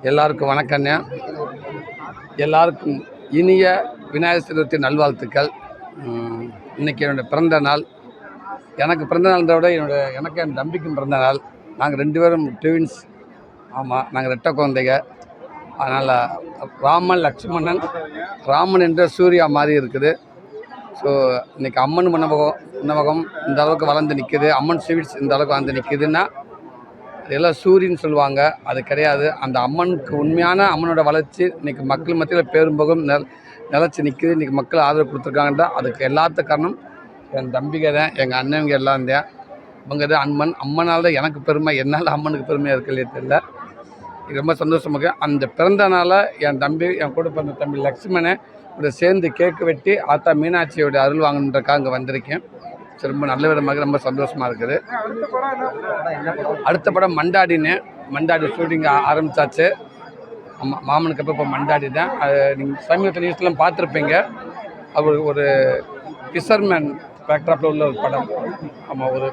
எல்லாருக்கும் வணக்கண்ணே. எல்லாருக்கும் இனிய விநாயகர் சதுர்த்தி நல்வாழ்த்துக்கள். இன்றைக்கி என்னுடைய பிறந்த நாள். எனக்கு பிறந்த நாள்ன்றத விட எனக்கு என் தம்பிக்கும் பிறந்த நாள். நாங்கள் 2 பேரும் ட்வின்ஸ். ஆமாம், நாங்கள் ரெட்டை குழந்தைங்க. அதனால் ராமன் லக்ஷ்மணன், ராமன் என்ற சூர்யா மாதிரி இருக்குது. ஸோ இன்றைக்கி அம்மன் உணவகம் இந்த அளவுக்கு வளர்ந்து நிற்குது. அம்மன் ஸ்வீட்ஸ் இந்த அளவுக்கு வளர்ந்து நிற்குதுன்னா அதெல்லாம் சூரியன்னு சொல்லுவாங்க. அது கிடையாது. அந்த அம்மனுக்கு உண்மையான அம்மனோட வளர்ச்சி இன்றைக்கி மக்கள் மத்தியில் பேரும்போகும் நிலச்சி நிற்குது. இன்றைக்கி மக்கள் ஆதரவு கொடுத்துருக்காங்கன்றா அதுக்கு எல்லாத்துக்கு காரணம் என் தம்பிகை தான், எங்கள் அண்ணவங்க எல்லாம் தான். இவங்க தான் அம்மனால் தான் எனக்கு பெருமை. என்னால் அம்மனுக்கு பெருமையாக இருக்கலையே தெரியல. ரொம்ப சந்தோஷமாக அந்த பிறந்த நாளை என் தம்பி, என் கூட பிறந்த தம்பி லக்ஷ்மணனை கூட சேர்ந்து கேக்கு வெட்டி ஆத்தா மீனாட்சியோட அருள் வாங்கணுன்றக்காக அங்கே வந்திருக்கேன். ரொம்ப நல்ல விதமாக ரொம்ப சந்தோஷமாக இருக்குது. அடுத்த படம் மண்டாடி ஷூட்டிங் ஆரம்பித்தாச்சு. மாமனுக்கு அப்போ இப்போ மண்டாடி தான். அது நீங்கள் சமீபத்தில் நியூஸ்லாம் பார்த்துருப்பீங்க. அவர் ஒரு ஃபிஷர்மேன் பேக்ட்ராப்பில் உள்ள ஒரு படம். ஆமாம், ஒரு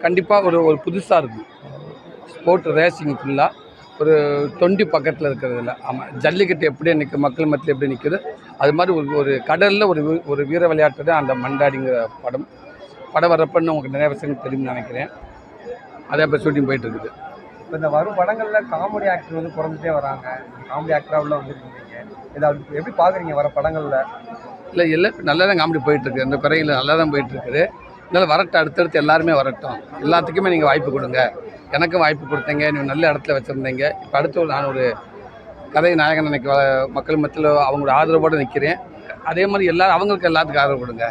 கண்டிப்பாக ஒரு புதுசாக இருக்கும். ஸ்போர்ட் ரேசிங் ஃபுல்லாக ஒரு 20 பக்கத்தில் இருக்கிறதுல. ஆமாம், ஜல்லிக்கட்டு எப்படி நிற்க மக்கள் மத்தியில் எப்படி நிற்குது அது மாதிரி ஒரு கடலில் ஒரு வீர விளையாட்டு தான் அந்த மண்டாடிங்கிற படம் வரப்பன்னு உங்களுக்கு நிறைய விஷயங்கள் தெரியும்னு நினைக்கிறேன். அதே இப்போ ஷூட்டிங் போயிட்டுருக்குது. இப்போ இந்த வரும் படங்களில் காமெடி ஆக்டர் வந்து குறைஞ்சிட்டே வராங்க. காமெடி ஆக்டராக உள்ள வந்துருக்கீங்க. இதை எப்படி பார்க்குறீங்க வர படங்களில்? இல்லை எல்லாம் நல்லா தான் காமெடி போயிட்டுருக்கு. இந்த குறையில் நல்லா தான் போயிட்டுருக்குது. இதனால் வரட்டும், அடுத்தடுத்து எல்லாருமே வரட்டும். எல்லாத்துக்குமே நீங்கள் வாய்ப்பு கொடுங்க. எனக்கும் வாய்ப்பு கொடுத்தீங்க, நீங்கள் நல்ல இடத்துல வச்சுருந்தீங்க. இப்போ அடுத்து நான் ஒரு கதை நாயகன் எனக்கு மக்கள் மத்தியில் அவங்களோட ஆதரவோடு நிற்கிறேன். அதே மாதிரி அவங்களுக்கு எல்லாத்துக்கும் ஆதரவு கொடுங்க.